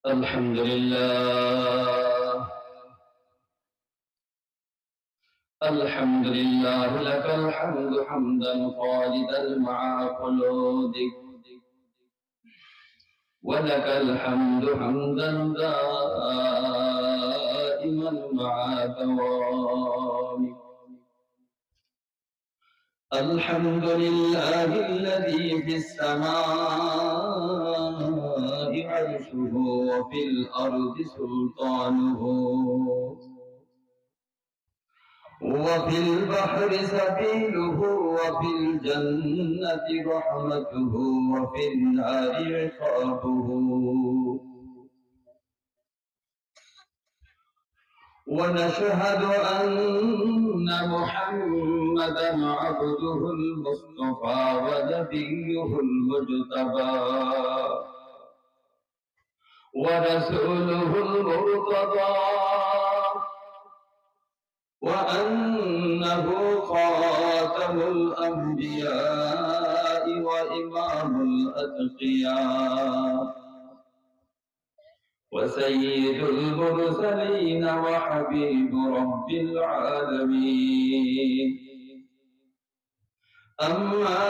الحمد لله. الحمد لله لك الحمد حمدا خالدا مع خلودك، ولك الحمد حمدا دائما مع دوامك. الحمد لله الذي في السماء عرشه وفي الأرض سلطانه، وفي البحر سبيله، وفي الجنة رحمته، وفي النار عقابه. ونشهد أن محمدا عبده المصطفى ونبيه المجتبى ورسوله المرتضى، وأنه خاتم الأنبياء وإمام الأتقياء وسيد المرسلين وحبيب رب العالمين. أما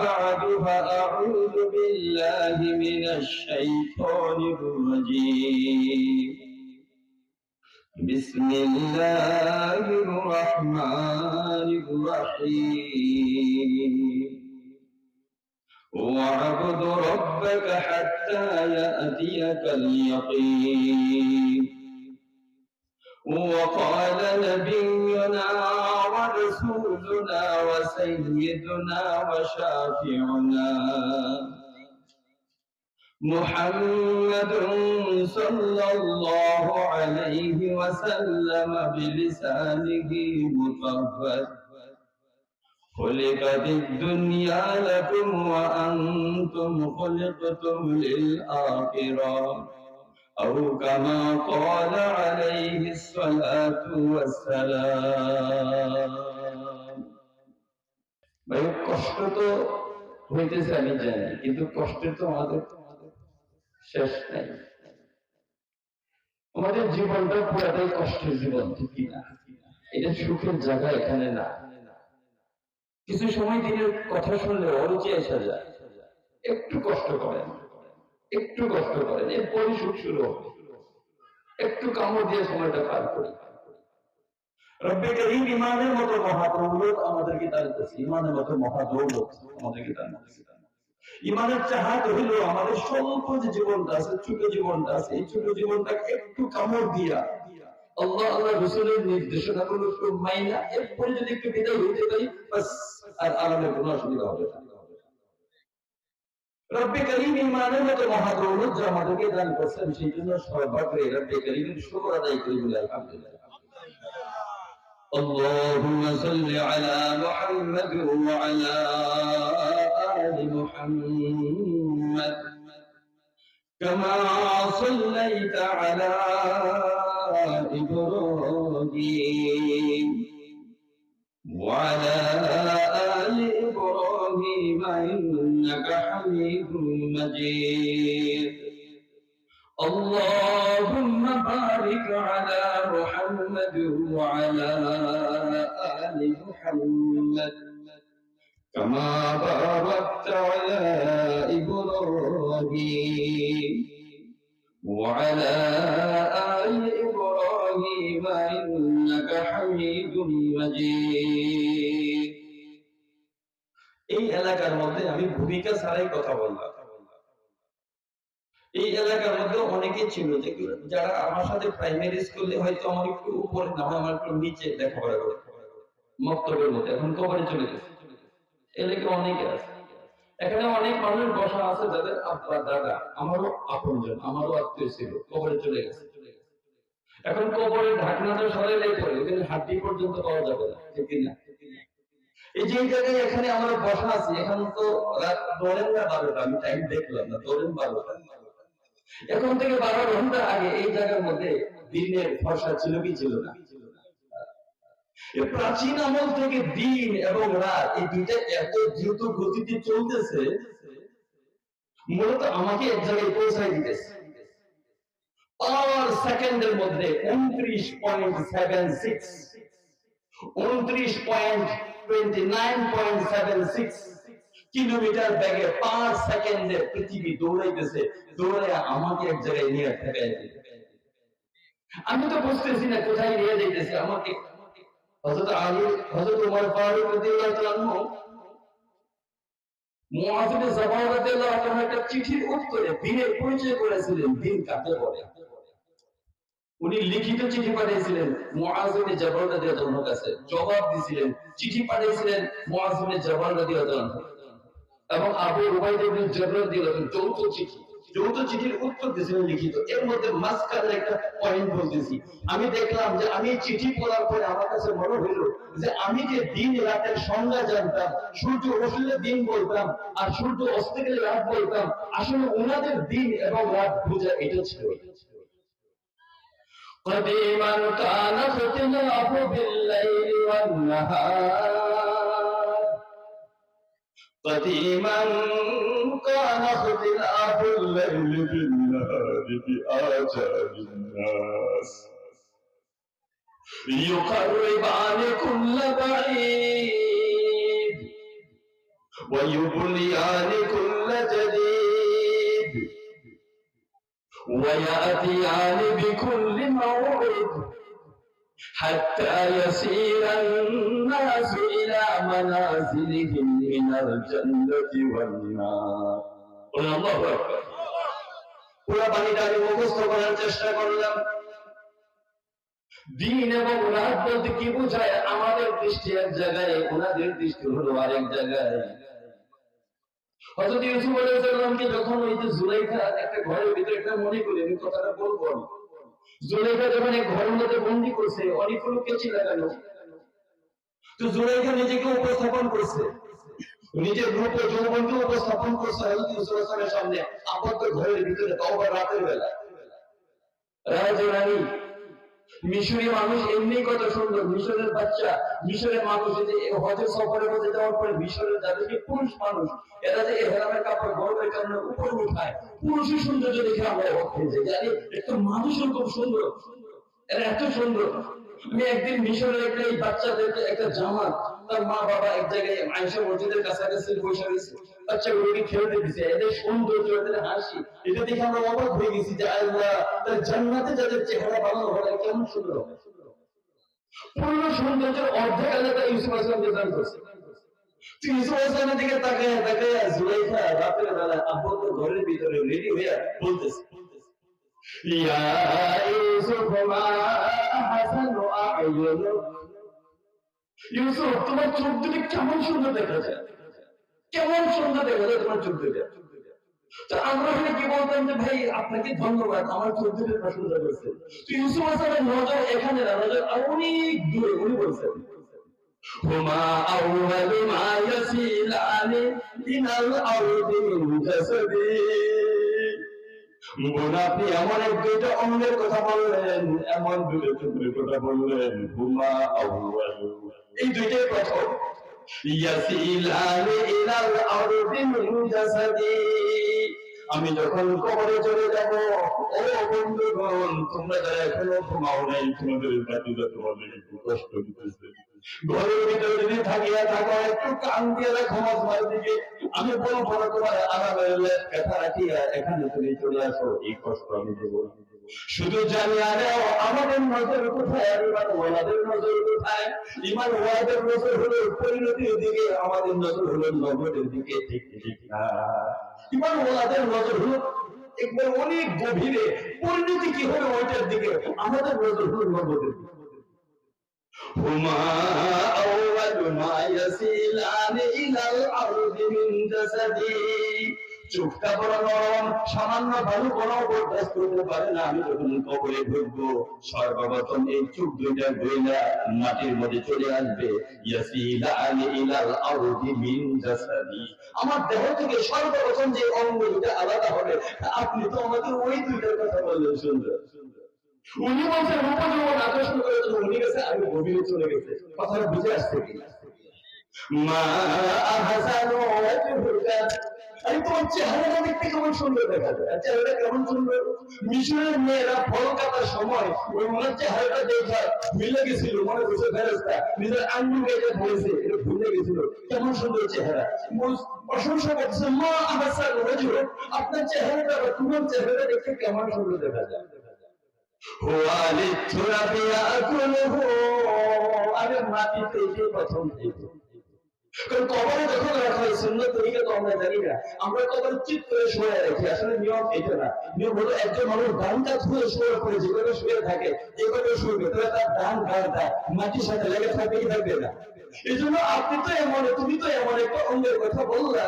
بعد، فأعوذ بالله من الشيطان الرجيم. بسم الله الرحمن الرحيم. واعبد ربك حتى يأتيك اليقين. وقال نبينا ورسولنا وسيدنا وشافعنا محمد صلى الله عليه وسلم بلسانه مطهر: خلقت الدنيا لكم وأنتم خلقتم للآخرة، أو كما قال عليه الصلاة والسلام। ভাই, কষ্ট তো হইতেছে আমি জানি, কিন্তু কষ্টের তো আমাদের শেষ নাই। আমাদের জীবনটা পুরাটাই কষ্টের জীবন, ঠিক না? এটা সুখের জায়গা এখানে না। কিছু সময় দিনের কথা শুনলে অরুচি এসে যায়। একটু কষ্ট করেন, একটু কষ্ট করেন, এরপরই সুখ শুরু হবে। একটু কামড় দিয়ে সময়টা পার করি। রব্বে করিম ইমানের মতো মহাদৌলত আমাদেরকে দান করেছে, ইমানের মতো মহাদৌলত আমাদেরকে দান করেছে। ইমানের চাহাত হইল আমাদের স্বল্প যে জীবনটা আছে, ছোট জীবনটা আছে, এই ছোট জীবনটাকে একটু কামড় দিয়া আল্লাহ আল্লাহ রাসূলের নির্দেশনাগুলো একটু মাইনা এরপরে যদি একটু বিদায় হইতে পারি, বাস আর আরামের কোনো অসুবিধা হবে না। রব্বে করিম ইমানের মতো মহাদৌলত যা আমাদেরকে দান করেছেন, সেই জন্য সর্বাগ্রে রব্বে করিমের শুকর আদায় করি বলে আলহামদুলিল্লাহ। اللهم صل على محمد وعلى آل محمد كما صليت على إبراهيم وعلى آل إبراهيم إنك حميد مجيد. اللهم بارك على محمد وعلى آل محمد كما باركت على إبراهيم وعلى آل إبراهيم إنك حميد مجيد. এই এলাকার মধ্যে আমি ভূমিকা ছাড়াই কথা বললাম। এই এলাকার মধ্যে অনেকে ছিল যারা আমার সাথে প্রাইমারি স্কুলে হয়তো আমার একটু উপরে না, আমার একটু নিচে লেখাপড়া করে মক্তবের মধ্যে, এখন কবরে চলে গেছে। এলাকা অনেকে আছে, এখানে অনেক মানুষ বসা আছে যাদের আব্বা দাদা আমারও আপনজন, আমারও আত্মীয় ছিল, কবরে চলে গেছে। এখন কবরের ঢাকনাটা সরাইলে পরে ওখানে হাড্ডি পর্যন্ত পাওয়া যাবে না, ঠিক না? এই যে জায়গায় এখানে আমরা বসা আছি, এখন তো রাত ধরেন না 12টা, আমি টাইম দেখলাম না, ধরেন 12টা। এখন থেকে 12 ঘন্টা আগে এই জায়গার মধ্যে দিনের ফর্সা ছিল কি ছিল না? প্রাচীন আমল থেকে দিন এবং রাত এই দুইটা এত দ্রুত গতিতে চলতেছে, মূলত আমাকে এক জায়গায় পৌঁছায় দিতেছে। সেকেন্ডের মধ্যে 29.76 29.29.76 কিলোমিটার বেগে পার সেকেন্ডে পৃথিবী দৌড়াইতেছে, দৌড়ে আমাকে এক জায়গায় নিয়ে ঠেকাই দিল। আমি তো বুঝতেছি না কোথায় নিয়ে যাইতেছে আমাকে। হযরত আলী, হযরত ওমর ফারুক রাদিয়াল্লাহু তাআলা মুআয বিন জাবাল রাদিয়াল্লাহু তাআলা একটা চিঠির উত্তরে দ্বীনের পরিচয় করেছিলেন, দ্বীন কাকে বলে। উনি লিখিত চিঠি পাঠিয়েছিলেন মুআয বিন জাবাল রাদিয়াল্লাহু তাআলার কাছে, জবাব দিয়েছিলেন, চিঠি পাঠিয়েছিলেন মুআয বিন জাবাল রাদিয়াল্লাহু তাআলা এবং আবু উবাইদা বিন জাররাহ রাদিয়াল্লাহু তাআলা, যৌথ চিঠির উত্তর দিয়েছিলেন লিখিত। এর মধ্যে মাঝখানে একটা পয়েন্ট বলতেছি। আমি দেখলাম যে আমি চিঠি পড়ার পরে আমার কাছে মনে হলো যে আমি যে দিন রাতের সংজ্ঞা জানতাম, সূর্য উঠলে দিন বলতাম আর সূর্য অস্ত গেলে রাত বলতাম, আসলে ওনাদের দিন এবং রাত বোঝা এটা ছিল। قديما كان اختلاف بالليل والنهار قديما كان اختلاف الليل بالنهار بآجال الناس يقربان كل بعيد ويبنيان كل جديد ويأتيان بكل موعد حتى يسير الناس إلى منازلهم من الجنة والنار. الله أكبر. পুরো বাণীটা আমি মুখস্থ করার চেষ্টা করলাম। দিন এবং রাত বলতে কি বোঝায়? আমাদের দৃষ্টি এক জায়গায়, ওনাদের দৃষ্টি হলো আরেক জায়গায়। হযরত ইউসুফ আলাইহিস সালামকে যখন ওই যে জুলাইখা একটা ঘরের ভিতরে, একটা মনে করি আমি কথাটা বলবো, জুলাইখা যখন এক ঘরের মধ্যে বন্দী করছে, অনেকগুলো কেচি লাগানো, তো জুলাইখা নিজেকে উপস্থাপন করছে, নিজের রূপ ও যৌবনকে উপস্থাপন করছে হযরত ইউসুফ আলাইহিস সালামের সামনে আবদ্ধ ঘরের ভিতরে, তাও আবার রাতের বেলা। রাজরানী মিশরি মানুষ এমনি কত সুন্দর, মিশরের বাচ্চা, মিশরের মানুষ যে হজের সফরে মধ্যে যাওয়ার পরে মিশরের যাদেরকে পুরুষ মানুষ, এরা যে এহরামের কাপড় গরমের কারণে উপরে উঠায়, পুরুষের সৌন্দর্য দেখে আমরা অবাক হয়ে যাই, জানি একটা মানুষও খুব সুন্দর, এরা এত সুন্দর। আমি একদিন মিশরের একটা এই বাচ্চাদেরকে একটা জামাত, তার মা বাবা এক জায়গায় আয়েশা মসজিদের কাছাকাছি বসে রয়েছে, বাচ্চাগুলোকে খেলতে দিচ্ছে, এদের সৌন্দর্য, এদের হাসি, এটা দেখে আমরা অবাক হয়ে গেছি যে আল্লাহ তার জান্নাতে যাদের চেহারা বানানো হবে কেমন সুন্দর হবে। পূর্ণ সৌন্দর্যের অর্ধেক আল্লাহ তাআলা ইউসুফ আলাইহিস সালামকে দান করেছে। ইউসুফ আলাইহিস সালামের দিকে তাকায় তাকায় জুলাইখা রাতের বেলা আবদ্ধ ঘরের ভিতরে রেডি হয়ে বলতেছে, ইয়া ইউসুফ মা আহসানু আ'য়ুনুক, ইউসুফ তোমার চোখ দুটো কেমন সুন্দর দেখা যায়, কেমন সুন্দর দেখা যায় তোমার চোখ দুটো। তো আমরা এখানে কি বলতাম যে ভাই আপনাকে ধন্যবাদ, আমার চোখ দুটো প্রশংসা করছে। তো ইউসুফ আলাইহিস সালামের নজর এখানে না, নজর অনেক দূরে। উনি বলছেন হুমা আউয়ালু মা ইয়াসিলানি ইনাল আরদি মিন জাসাদি, আপনি এমন এক দুইটা অঙ্গের কথা বললেন, এমন দুটো চোখের কথা বললেন, হুমা আউয়ালু, এই দুইটাই প্রথম, ইয়াসিলানি ইনাল আরদি মিন জাসাদি, আমি যখন কবরে চলে যাব, ও বন্ধুগণ তোমরা যারা এখনো ঘুমাও নাই, তোমাদের জাতিরা তোমাদের একটু কষ্ট দিতেছে, ঘরের ভিতরে যদি থাকিয়া থাকো একটু কান দিয়ে রাখো মাঝমার দিকে, আমি বলবো না তোমার আরামের কথা রাখিয়া এখানে তুমি চলে আসো, এই কষ্ট আমি দেবো। শুধু জানি আরে আমাদের নজর কোথায়, ইমান ওয়ালাদের নজর কোথায়? ইমান ওয়ালাদের নজর হলো পরিণতির দিকে, আমাদের নজর হলো নগরের দিকে, ঠিক ঠিক না? ইমান ওয়ালাদের নজর হলো একবার অনেক গভীরে, পরিণতি কি হবে ওইটার দিকে, আমাদের নজর হলো নগরের দিকে। হুমা আউয়ালু মা ইয়াসিলানি ইলাল আরদি মিন জাসাদি, চোখটা বড় নরম, সামান্য ভালো কোনো বরদাস্ত করতে পারে না। আমি যখন কবরে ঢুকবো, সর্বপ্রথম এই চোখ দুইটা গইলা মাটির মধ্যে চলে আসবে, ইয়াসিলানি ইলাল আরদি মিন জাসাদি, আমার দেহ থেকে সর্বপ্রথম যে অঙ্গ দুটো আলাদা হবে, আপনি তো আমাদের ওই দুইটার কথা বললেন সুন্দর। উনি বলছেন রূপযৌবন আকর্ষণ করার জন্য উনি গেছে, আমি গভীরে চলে গেছে, কথাটা বুঝে আসছে কিনা? মা আহসানু ওয়াজহুকা আরে তোমার চেহারাটা দেখতে কেমন সুন্দর দেখা যায়, চেহারাটা কেমন সুন্দর। মিশরের মেয়েরা ফল কাটার সময় ওই ওনার চেহারাটা দেখা ভুলে গেছিল, মনে করছে ফেরেশতা নিজের আঙ্গুল কেটে ধরেছে, এটা ভুলে গেছিল কেমন সুন্দর চেহারা। প্রশংসা করছে মা আহসান ওয়াজহ, আপনার চেহারাটা বা তোমার চেহারাটা দেখতে কেমন সুন্দর দেখা যায়। ওয়ালি তুরাবি ইয়াকুলহু, আরে মাটিতে যে প্রথম থেকে, কারণ কবরে যখন রাখা হয় সুন্নাত তরিকা তো আমরা জানি না, আমরা কবর চিত করে শুয়ে রাখি, আসলে নিয়ম এটা না। নিয়ম হলো একজন মানুষ ডান কাত হয়ে শুয়ে পড়ে যেভাবে শুয়ে থাকে এভাবে শুয়ে, তাহলে তার ডান গালটা মাটির সাথে লেগে থাকবে কি থাকবে না। এই জন্য আপনি তো এমন, তুমি তো এমন একটা অঙ্গের কথা বললা,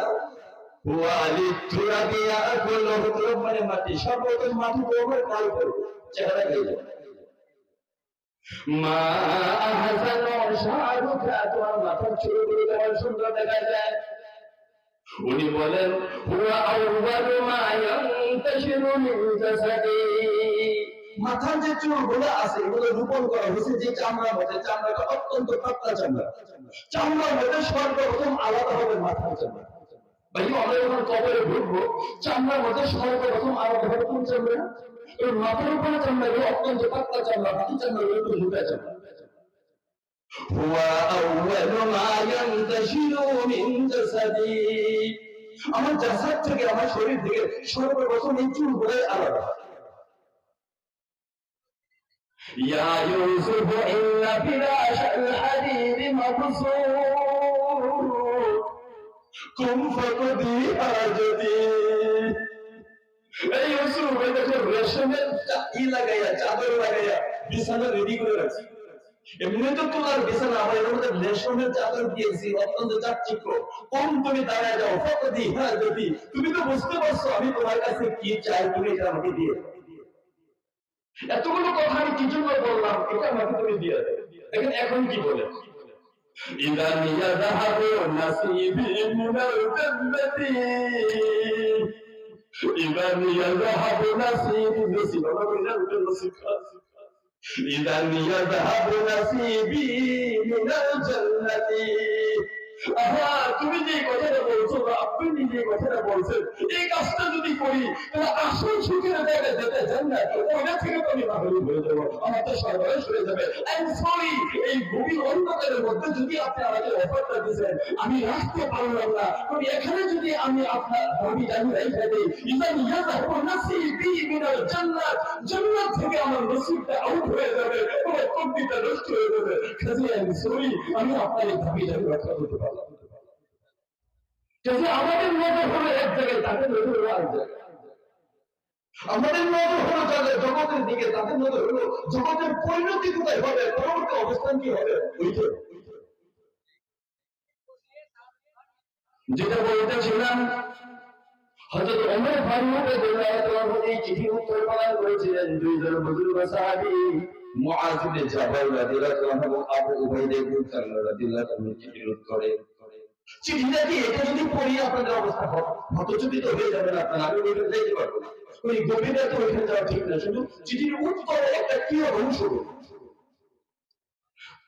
ওয়ালি তুরাবি ইয়াকুলহু, তুরাব মানে মাটি, সর্বপ্রথম মাটি কবর কাল করবে, চেহারা গিয়ে যাবে। মা আহসান শারুকা, তোমার মাথার চুলগুলো কেমন সুন্দর দেখা যায়। উনি বলেন হুয়া আউয়ালু মা ইয়ানতাশিরু মিন জাসাদি, মাথার যে চুলগুলো আছে এগুলো রোপণ করা হয়েছে যে চামড়ার মধ্যে, চামড়াটা অত্যন্ত পাতলা চামড়া, চামড়ার মধ্যে সর্বপ্রথম আলাদা হবে মাথার চামড়া। ভাই আমরা যখন কবরে ঢুকবো চামড়ার মধ্যে সর্বপ্রথম আলাদা হবে কোন চামড়া? ওই মাথার উপরে চামড়া অত্যন্ত পাতলা চামড়া, বাকি চামড়া একটু মোটা চামড়া। হুয়া আউয়ালু মা ইয়ানতাশিরু মিন জাসাদি, আমার জাসাদ থেকে, আমার শরীর থেকে সর্বপ্রথম এই চুলগুলো আলাদা। ইয়া ইউসুফ ইন্না ফিরাশাল হাদিদ মাবসুর কুম ফাকদি হাজতি, এই ইউসুফ এই দেখো রেশমের লাগাইয়া, চাদর লাগাইয়া বিছানা রেডি করে রাখছি। এমনি তো তোমার বিছানা, আমার এর মধ্যে রেশমের চাদর দিয়েছি অত্যন্ত চাকচিক্য, কম তুমি দাঁড়ায় যাও ফাকদি হাজতি, তুমি তো বুঝতে পারছো আমি তোমার কাছে কি চাই, তুমি এটা আমাকে দিয়ে দাও। এতগুলো কথা আমি কি জন্য বললাম, এটা আমাকে তুমি দিয়ে দাও। দেখেন এখন কি বলে, ইদান ইয়াযহাবু নাসিবি মিনাল জান্নাতি, ইদান ইয়াযহাবু নাসিবি মিনাল জান্নাতি, ইদান ইয়াযহাবু নাসিবি মিনাল জান্নাতি। আহা, তুমি যে কথাটা বলছো বা আপনি নিজে কথাটা বলছেন, এই কাজটা যদি করি তাহলে আসল সুখের জায়গায় যেতে চান না, ওইটা থেকে তো আমি মাহরুম হয়ে যাবো, আমার তো সর্বনাশ হয়ে যাবে। আই এম সরি, এই গভীর অন্ধকারের মধ্যে যদি আপনি আমাকে অফারটা দিয়েছেন আমি রাখতে পারলাম না, তবে এখানে যদি আমি আপনার দাবি জানি রেখে দিই, ইদান ইয়াযহাবু নাসিবি মিনাল জান্নাত, জান্নাত থেকে আমার নসিবটা আউট হয়ে যাবে, আমার কবজিটা নষ্ট হয়ে যাবে। কাজে আই এম সরি, আমি আপনার এই দাবি জানি রক্ষা করতে পারলাম। যদি আমাদের নজর হলো এক জায়গায়, তাদের নজর হলো আরেক জায়গায়। আমাদের নজর হলো যাদের জগতের দিকে, তাদের নজর হলো জগতের পরিণতি কোথায় হবে, পরবর্তী অবস্থান কি হবে ওইটা। যেটা বলতেছিলাম, হযরত ওমর ফারুক রাদিয়াল্লাহু আনহু এই চিঠির উত্তর প্রদান করেছিলেন দুইজন বুজুর্গ সাহাবী, মুআয ইবনে জাবাল রাদিয়াল্লাহু আনহু এবং আবু উবাইদা ইবনে কাররা রাদিয়াল্লাহু আনহু চিঠির উত্তরে। চিঠিটা কি এটা যদি পড়ি আপনাদের অবস্থা হতচকিত হয়ে যাবেন আপনারা, আমি ওইটা দেখতে পারবো না, ওই গভীরতা ওইখানে যাওয়া ঠিক না, শুধু চিঠির উত্তরে একটা কি অংশ।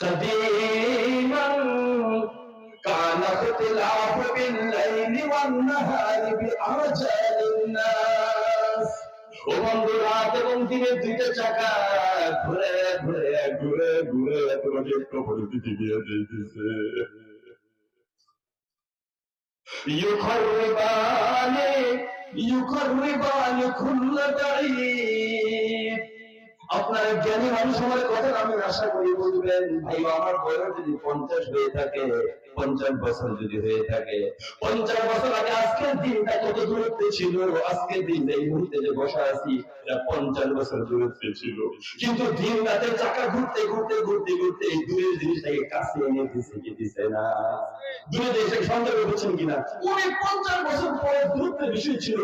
কাদিমান কানা ইখতিলাফ বিল লাইলি ওয়ান নাহারি বিআজালিন নাস, ও বন্ধু রাত এবং দিনের দুইটা চাকা ঘুরে ঘুরে ঘুরে ঘুরে তোমাকে একটু পরিস্থিতি দিয়ে দিতেছে। ইউখাররিবানি কুল্লা বাঈদ, আপনার জ্ঞানী মানুষ আমার কথা আমি আশা করি বলবেন, ভাই আমার বয়স যদি 50 হয়ে থাকে, 50 বছর যদি হয়ে থাকে, 50 বছর আগে আজকের দিনটা কত দূরত্বে ছিল, আজকের দিন এই মুহূর্তে যে বসা আছি 50 বছর দূরত্বে ছিল, কিন্তু দিন রাতে চাকা ঘুরতে ঘুরতে ঘুরতে ঘুরতে এই দূরের জিনিসটাকে কাছে এনে দিচ্ছে কি দিচ্ছে না, দূরে দেশে সন্দেহ করছেন কিনা, উনি 50 বছর পরে দূরত্বের বিষয় ছিল,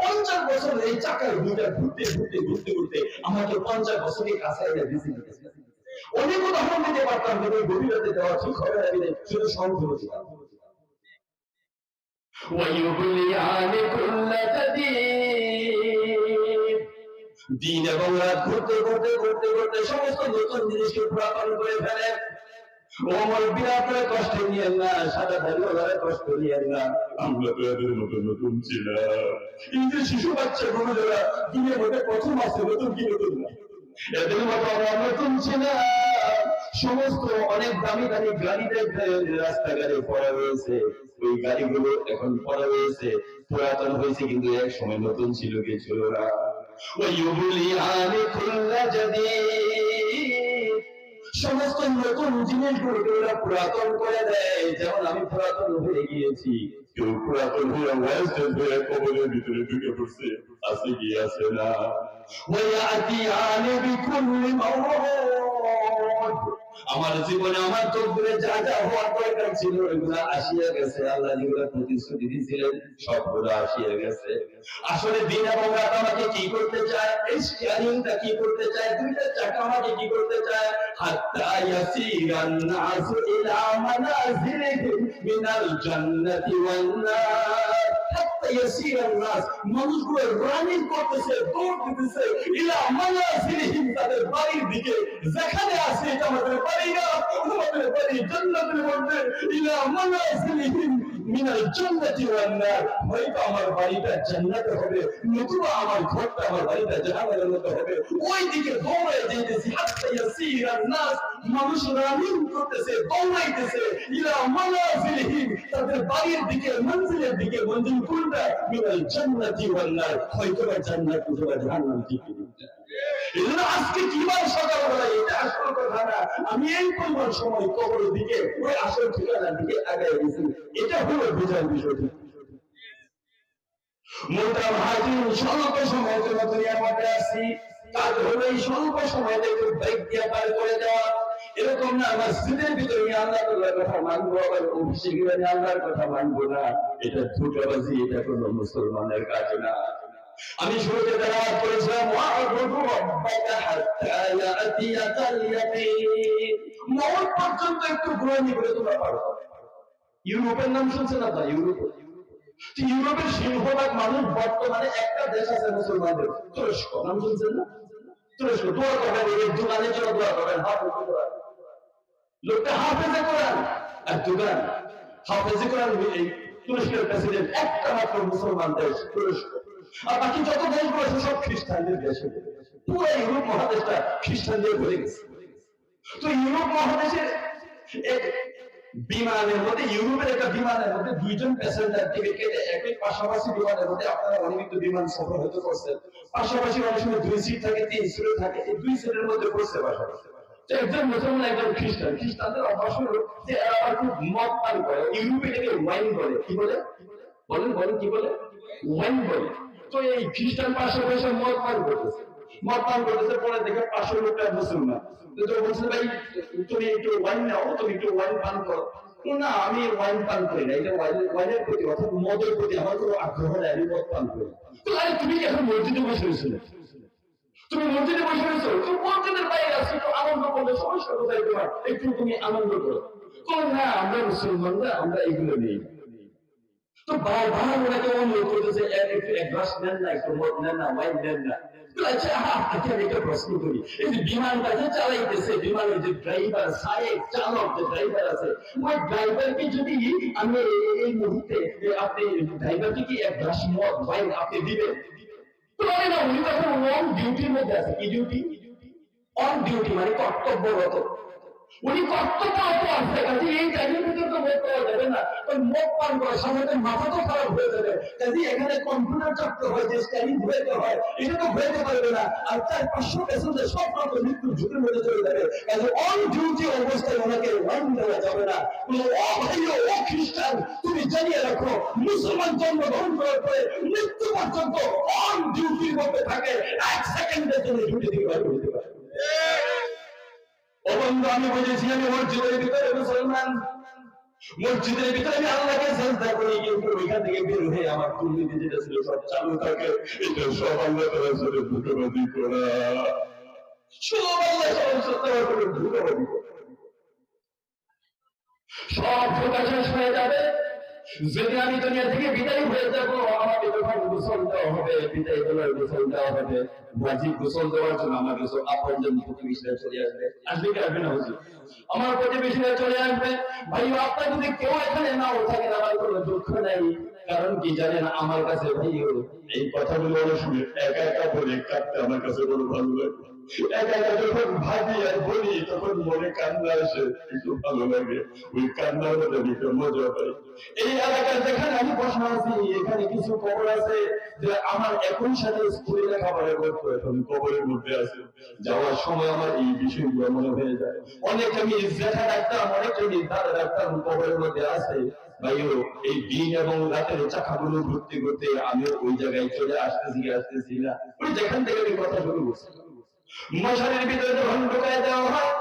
50 বছর এই চাকার দুইটা ঘুরতে ঘুরতে ঘুরতে ঘুরতে আমাকে 50 বছরের কাছে এনে দিচ্ছে। অনেক উদাহরণ দিতে পারতাম, কিন্তু গভীরতা দেওয়া ঠিক হবে না, শুধু সংযোগ দিতাম। দিন এবং রাত ঘুরতে ঘুরতে ঘুরতে ঘুরতে সমস্ত নতুন জিনিসকে পুরাতন করে ফেলে। ওমর বিন আপনারা কষ্ট নিয়েন না, সাদা দাড়িওয়ালারা কষ্ট নিয়েন না, আমরা তো এদের মতো নতুন ছিলাম। এই যে শিশু বাচ্চাগুলো যারা দুনিয়ার মধ্যে প্রথম আছে, নতুন কি নতুন না, এদের মতো আমরা নতুন ছিলাম। সমস্ত অনেক দামি দামি গাড়ি দেখবেন রাস্তাঘাটে পড়া রয়েছে, ওই গাড়িগুলো এখন পড়া রয়েছে, পুরাতন হয়েছে, কিন্তু এক সময় নতুন ছিল কি ছিল না। সমস্ত নতুন জিনিসগুলোকে ওরা পুরাতন করে দেয়। যেমন আমি পুরাতন হয়ে গিয়েছি, কেউ পুরাতন হয়ে ওয়েস্টার্ন হয়ে কবরের ভিতরে ঢুকে পড়ছে, আছে কি আছে না। আমার জীবনে আমার তকদিরে যা যা হওয়ার দরকার ছিল এগুলা আসিয়া গেছে। আল্লাহ যেগুলো প্রতিশ্রুতি দিয়েছিলেন সবগুলো আসিয়া গেছে। আসলে দিন এবং রাত আমাকে কি করতে চায়, এই স্টিয়ারিংটা কি করতে চায়, দুইটা চাকা আমাকে কি করতে চায়, হাত্তা ইয়াসিরান নাসু ইলা মানাজিলিহিম মিনাল জান্নাতি ওয়ান নার। হাত্তা ইয়াসিরান নাস, মানুষগুলো রানিং করতেছে, দৌড় দিতেছে, ইলা মানাজিলিহিম, তাদের বাড়ির দিকে। যেখানে আছে এটা আমাদের বাড়ি না, আমাদের বাড়ি জান্নাতের মধ্যে। ইলা মানাজিলিহিম মিনাল জান্নাতি ওয়ান নার, হয়তো আমার বাড়িটা জান্নাতে হবে, নতুবা আমার ঘরটা আমার বাড়িটা জাহান্নামের মধ্যে হবে। ওই দিকে দৌড়ে যেতেছি। হাত্তা ইয়াসিরান নাস, মানুষ রানিং করতেছে, দৌড়াইতেছে, ইলা মানাজিলিহিম, তাদের বাড়ির দিকে, মঞ্জিলের দিকে। মঞ্জিল কোনটা? মিনাল জান্নাতি ওয়ান নার, হয়তো জান্নাত অথবা জাহান্নাম দিকে। এজন্য আজকে কিবার সকালবেলা, এটা আসল কথা না, আমি এই পরিমাণ সময় কবরের দিকে, ওই আসল ঠিকানার দিকে আগায় গেছি, এটা হলো বোঝার বিষয়। মোটা হাজির স্বল্প সময়ের জন্য দুনিয়ার মধ্যে আসি, কাজ হলো এই স্বল্প সময়টা একটু ব্রেক দিয়ে পার করে দেওয়া। এরকম না মসজিদের ভিতরে আল্লাহর কথা মানবো, আবার অফিসে গিয়ে আল্লাহর কথা মানবো না, এটা ধোঁকাবাজি, এটা কোনো মুসলমানের কাজ না। আমি শুরুতে তেলাওয়াত করেছিলাম, ওয়া'বুদু রাব্বাকা হাত্তা ইয়াতিয়াকাল ইয়াকিন। মওত পর্যন্ত একটু কোরআনি করে তোমরা পারো। ইউরোপের নাম শুনছেন আপনারা? ইউরোপের সিংহভাগ মানুষ বর্তমানে একটা দেশ আছে মুসলমানদের, তুরস্ক। নাম শুনছেন না? তুরস্ক। দোয়া করবেন, এই দোকানের জন্য দোয়া করবেন। লোকটা হাফেজে কোরআন আর দোকান হাফেজে কোরআন। এই তুরস্কের প্রেসিডেন্ট, একটা মাত্র মুসলমান দেশ তুরস্ক, আর বাকি যত দেশগুলো আছে সব খ্রিস্টানদের দেশ। পুরো ইউরোপ মহাদেশটা খ্রিস্টানদের ভরে গেছে। তো ইউরোপ মহাদেশের এক বিমানের মধ্যে, ইউরোপের একটা বিমানের মধ্যে দুইজন প্যাসেঞ্জার টিকিট কেটে একই পাশাপাশি বিমানের মধ্যে, আপনারা অনেক বিমান সফর হয়তো করছেন, পাশাপাশি অনেক সময় 2 সিট থাকে, 3 সিট থাকে, এই 2 সিটের মধ্যে বসে পাশাপাশি। একজন মুসলমান, একজন খ্রিস্টান। খ্রিস্টানদের অভ্যাস হলো যে এরা আবার খুব মদ পান করে। ইউরোপে এটাকে ওয়াইন বলে। কি বলে? বলেন বলেন, কি বলে? ওয়াইন বলে। তো এই খ্রিস্টান পাশে বসে মদ পান করতেছে, মদ পান করতেছে। পরে দেখে পাশের লোকটা মুসলমান, তো বলছে, ভাই তুমি একটু ওয়াইন নাও, তুমি একটু ওয়াইন পান করো। না, আমি ওয়াইন পান করি না, এটা ওয়াইনের প্রতি অর্থাৎ মদের প্রতি আমার কোনো আগ্রহ নেই, আমি মদ পান করি। তো আরে তুমি কি এখন মসজিদে বসে রয়েছিল? তুমি মসজিদে বসে রয়েছো, তুমি মসজিদের বাইরে আসছো, একটু আনন্দ করলে সমস্যা কোথায় তোমার? একটু তুমি আনন্দ করো। না, আমরা মুসলমানরা আমরা এগুলো নেই। তো বারবার ওনাকে অনুরোধ করতেছে, একটু এক গ্লাস নেন না, একটু মদ নেন না, ওয়াইন নেন না। আচ্ছা, আপনাকে আমি একটা প্রশ্ন করি, এই যে বিমানটা যে চালাইতেছে, বিমানের যে ড্রাইভার, সাহেব, চালক, যে ড্রাইভার আছে, ওই ড্রাইভারকে যদি আমি এই মুহূর্তে আপনি ড্রাইভারকে কি এক গ্লাস মদ, ওয়াইন আপনি দিবেন? তো না, উনি তখন অন ডিউটির মধ্যে আছে। কি ডিউটি? অন ডিউটি, মানে কর্তব্যরত। উনি কর্তব্যরত আছে, কাজে এই টাইমের ভিতরে তো মদ পাওয়া যাবে না। ওই মদ পান করার সাথে মাথা তো খারাপ হয়ে যাবে। কাজে এখানে কম্পিউটার চাপতে হয়, যে স্ক্যানিং ঘুরাইতে হয়, এটা তো ঘুরাইতে পারবে না। আর 400-500 প্যাসেঞ্জার সব মাত্র মৃত্যুর ঝুঁকির মধ্যে চলে যাবে। কাজে অন ডিউটি অবস্থায় ওনাকে ওয়াইন দেওয়া যাবে না। ও ভাই, ও খ্রিস্টান, তুমি জানিয়ে রাখো, মুসলমান জন্মগ্রহণ করার পরে মৃত্যু পর্যন্ত অন ডিউটির মধ্যে থাকে, 1 সেকেন্ডের জন্য ডিউটি থেকে বাইরে হতে পারে। ও বন্ধু, আমি বুঝেছি আমি মসজিদের ভিতরে মুসলমান, মসজিদের ভিতরে আমি আল্লাহকে সাজদা করি, কিন্তু ওইখান থেকে বের হয়ে আমার দুর্নীতি যেটা ছিল সব চালু থাকে। এটা সব আল্লাহ তাআলার সাথে ধোঁকাবাজি করা, সব আল্লাহর সাথে ধোঁকাবাজি করা। সব ধোঁকা শেষ হয়ে যাবে, যদি আমি দুনিয়া থেকে বিদায় হয়ে যাব, আমাকে যখন গোসল দেওয়া হবে, বিদায় বেলায় গোসল দেওয়া হবে, ওয়াজিব গোসল দেওয়ার জন্য আমার কাছে আপনজন প্রতিবেশীরা চলে আসবে। আসবে কি আসবে না হুজুর? আমার প্রতিবেশীরা চলে আসবে। ভাই আপনার যদি কেউ এখানে নাও থাকেন, আমার কোনো দুঃখ নাই। কারণ কি জানেন, আমার কাছে ভাইও এই কথাগুলো শুনে একা একা বলে কাঁদতে আমার কাছে বড় ভালো লাগে। একা একা যখন ভাবি আর বলি তখন মনে কান্না আসে, একটু ভালো লাগে। ওই কান্নার মধ্যে আমি একটু মজা পাই। এই এলাকায় যেখানে আমি বসা আছি, এখানে কিছু কবর আছে যে আমার একই সাথে স্কুলে লেখাপড়া করতো, এখন কবরের মধ্যে আছে। যাওয়ার সময় আমার এই বিষয়গুলো মনে হয়ে যায়। অনেক আমি জেঠা ডাক্তার, অনেক আমি দাদা ডাক্তার কবরের মধ্যে আছে। ভাইও এই দিন এবং রাতের চাকাগুলো ঘুরতে ঘুরতে আমিও ওই জায়গায় চলে আসতেছি না, ওই যেখান থেকে আমি কথা শুরু করছি। মশারির ভিতরে যখন ঢুকায় দেওয়া হয়,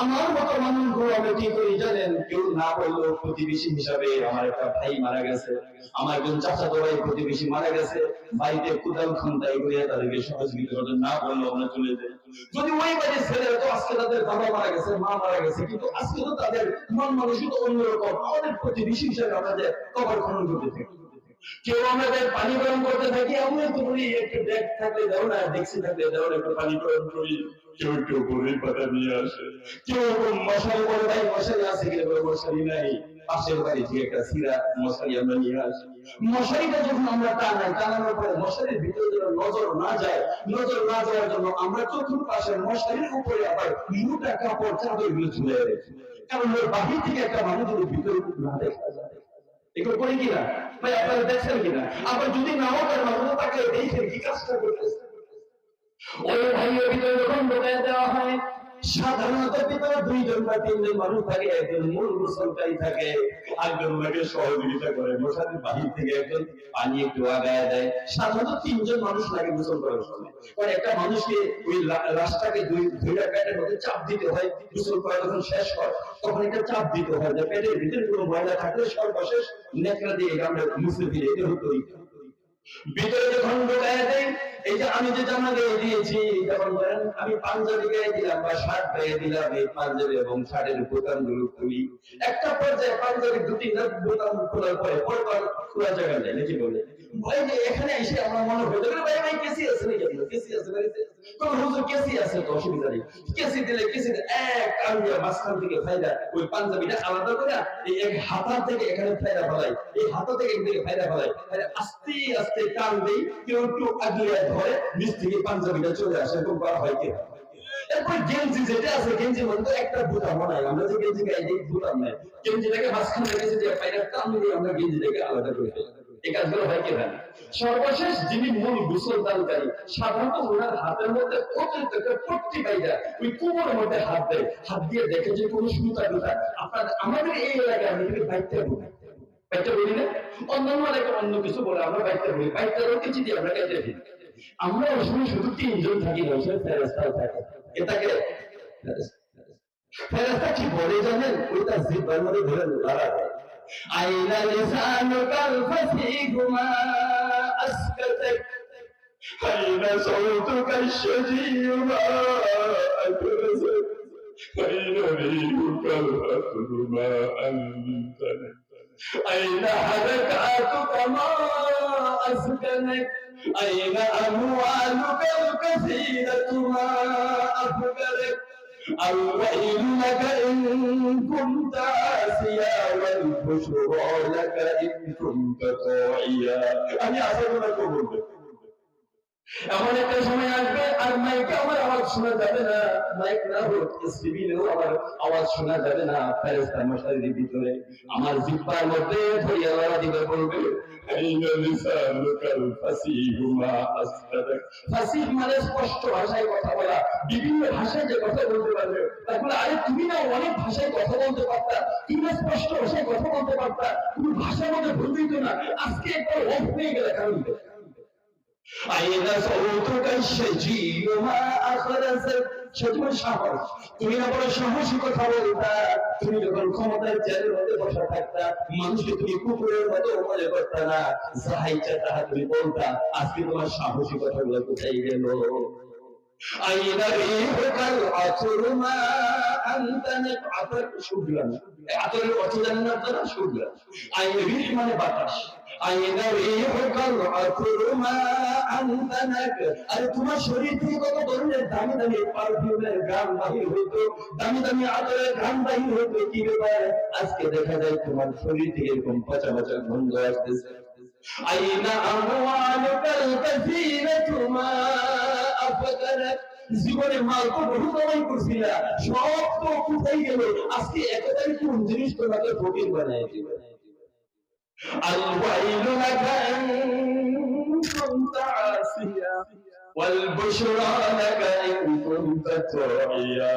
আমার মতো মানুষগুলো আমি কি করি জানেন? কেউ না বললো প্রতিবেশী হিসাবে আমার একটা ভাই মারা গেছে, আমার একজন চাচাতো ভাই প্রতিবেশী মারা গেছে, বাড়িতে কোদাল খান্তা এগুলো তাদেরকে সহযোগিতা করতে না বললো আমরা চলে যাই। যদি ওই বাড়ির ছেলে তো আজকে তাদের বাবা মারা গেছে, মা মারা গেছে, কিন্তু আজকে তো তাদের মন মানসিকতা অন্যরকম। আমাদের প্রতিবেশী হিসাবে আমরা যে কবর খনন করতে থাকি, কেউ আমাদের পানি গরম করতে থাকি, আমরা তো বলি একটু ব্যাগ থাকলে দাও না, ডেক্সি থাকলে দাও না, একটু পানি গরম করি। কেউ কেউ বলেই পাতা নিয়ে আসে, কেউ মশারি বলে ভাই মশারি আছে কিনা, বলে মশারি নাই, পাশের বাড়ি থেকে একটা সিরা মশারি আমরা নিয়ে আসি। মশারিটা যখন আমরা টানানোর পরে মশারির ভিতরে যেন নজর না যায়, নজর না যাওয়ার জন্য আমরা চতুর্পাশে মশারির উপরে আবার মোটা কাপড় চাদর গুলো ঝুলে রাখি। কারণ ওর বাহির থেকে একটা মানুষ যদি ভিতরে না দেখা যায়, এগুলো করি কিনা ভাই, আপনারা দেখছেন কিনা? আবার যদি নাও করেন, আমরা তাকে দেখেন কি কাজটা করতেছে। ওই ভাইয়ের ভিতরে যখন ঢোকায় দেওয়া হয়, সাধারণত ভিতরে 2 জন বা 3 জন মানুষ থাকে, একজন মূল গোসলকারী থাকে, একজন ওনাকে সহযোগিতা করে, মশারির বাহির থেকে একজন পানি একটু আগায় দেয়। সাধারণত 3 জন মানুষ লাগে গোসল করার সময়। কারণ একটা মানুষকে ওই লাশটাকে দুইটা পেটের মধ্যে চাপ দিতে হয়, গোসল করা যখন শেষ হয় তখন একটা চাপ দিতে হয় যে পেটের ভিতরে কোনো ময়লা থাকলে সর্বশেষ নেকড়া দিয়ে আমরা মুছে ফিরে যেতে হতোই। ভিতরে যখন ঢোকায় দেয়, এই যে আমি যে জামা গায়ে দিয়েছি, যখন ধরেন আমি পাঞ্জাবি গায়ে দিলাম বা শার্ট গায়ে দিলাম, এই পাঞ্জাবি এবং শার্টের বোতাম গুলো খুলি। একটা পর্যায়ে পাঞ্জাবি 2-3 বোতাম খোলার পরে পরপর খোলা জায়গা নেই, নাকি বলে ভাই যে এখানে এসে আমার মনে হয়ে যাবে ভাই ভাই কেসি আছে নাকি, কেসি আছে বাড়িতে, কোন হুজুর কেসি আছে তো অসুবিধা নেই, কেসি দিলে কেসি এক কান্দিয়া মাঝখান থেকে ফায়দা ওই পাঞ্জাবিটা আলাদা করে এই এক হাতা থেকে এখানে ফায়দা ফেলাই, এই হাতা থেকে এদিকে ফায়দা ফেলাই, আস্তে আস্তে টান দেই, কেউ একটু আগিয়ে ধরে নিচ থেকে পাঞ্জাবিটা চলে আসে, এরকম করা হয় কি? এরপর গেঞ্জি যেটা আছে, গেঞ্জির মধ্যে একটা বোতাম নাই, আমরা যে গেঞ্জি গায়ে দিই বোতাম নাই, গেঞ্জিটাকে মাঝখানে রেখেছি যে পায়রা টান দিয়ে আমরা গেঞ্জিটাকে আলাদা করে দিই। এই কাজগুলো হয় কি হয়? সর্বশেষ যিনি মূল গোসল দানকারী, সাধারণত ওনার হাতের মধ্যে অতিরিক্ত একটা পট্টি পাইয়া ওই কোমরের মধ্যে হাত দেয়, হাত দিয়ে দেখে যে কোনো সুতা টুতা আপনাদের আমাদের এই এলাকায় আমি থেকে বাইকটা বলি, বাইকটা বলি না, অন্যান্য এলাকায় অন্য কিছু বলে, আমরা বাইকটা বলি, বাইকটারও কিছু দিয়ে আমরা কেটে দিই। আমরা ওই সময় শুধু 3 জন থাকি, বলছে ফেরেশতাও থাকে। এটাকে ফেরেশতা কি বলে জানেন? ওই তার জিহ্বার মধ্যে ধরে লড়া দেয়, আইনা লিসানুকাল ফাসিহুমা আসকাতাক, আইনা সাউতুকাশ শাজিউমা আকরাজাক, আইনা রিহুকাল আতরুমা আনতানাক, আইনা হারাকাতুকা মা আসকানাক, আইনা আমওয়ালুকাল কাসীরাতু মা আফকারাক, الويل لك إن كنت عاسيا والبشرى لك إن كنت طاعيا। আমি আসলে বলবো এমন একটা সময় আসবে আর মাইকে আমার আওয়াজ শোনা যাবে না, মাইক না হোক স্পিকারেও আমার আওয়াজ শোনা যাবে না, ফেরেশতা মশারির ভিতরে আমার জিহ্বার মধ্যে ধরিয়া লড়া দিবে, বলবে আইনা লিসানুকাল ফাসিহু মা আসকাদাক। ফাসিহ মানে স্পষ্ট ভাষায় কথা বলা, বিভিন্ন ভাষায় যে কথা বলতে পারবে। তাহলে আরে তুমি না অনেক ভাষায় কথা বলতে পারতা, তুমি না স্পষ্ট ভাষায় কথা বলতে পারতা, তুমি ভাষার মধ্যে ভুল দিত না, আজকে একবার অফ হয়ে গেলে কারণ আইনা সাউতুকাশ শাজিউ মা আখরাজাক, সেজন্য সাহস, তুমি না বড় সাহসী কথা বলতা, তুমি যখন ক্ষমতার চেয়ারের মধ্যে বসা থাকতা মানুষকে তুমি কুকুরের মতো মনে করতা না, যা ইচ্ছা তাহা তুমি বলতা, আজকে তোমার সাহসী কথাগুলো কোথায় গেল? আইনা রিহুকাল আতর মা আনতা আতর সুগলান, আতরের অর্থ জানেন আপনারা? সুগলান। আইনা রিহ মানে বাতাস। আইনা রিহুকাল আতর মা আনতা, আর তোমার শরীর থেকে কত ধরনের দামি দামি পারফিউমের ঘ্রাণ বাহির হইতো, দামি দামি আতরের ঘ্রাণ বাহির হইতো। কি ব্যাপার? আজকে দেখা যায় তোমার শরীর থেকে এরকম পচা পচা গন্ধ আসতেছে। আইনা আমওয়ালুকাল কাসীরাতু মা আফকারাত, জীবনে মাল তো বহু কামাই করছিলা, সব তো কোথায় গেল? আজকে একেবারে কোন জিনিস তোমাকে ফকির বানায় দিবে? আল ওয়াইলু লাকা ইন কুনতা আসিয়া ওয়াল বুশরা লাকা ইন কুনতা তাইয়া।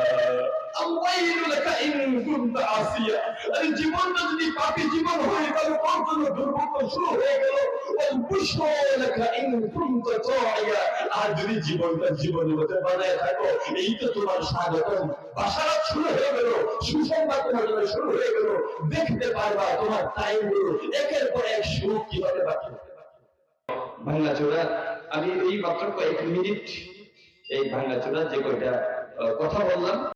আল ওয়াইলু লাকা ইন কুনতা আসিয়া, এই জীবনটা যদি পাপী জীবন হয় তাহলে কোন দুর্ভোগ শুরু হয়ে গেল। ওয়াল বুশরা লাকা ইন কুনতা তাইয়া, আর যদি জীবনটা জীবনের মতো বানায় থাকো, এই তো তোমার স্বাগতম। বাশারাত শুরু হয়ে গেল, সুসংবাদ তোমার জন্য শুরু হয়ে গেল। দেখতে পারবা তোমার টাইমগুলো একের পর এক সুখ কিভাবে বাকি ভাঙাচোরা। আমি এই মাত্র কয়েক মিনিট এই ভাঙাচোরা যে কয়টা কথা বললাম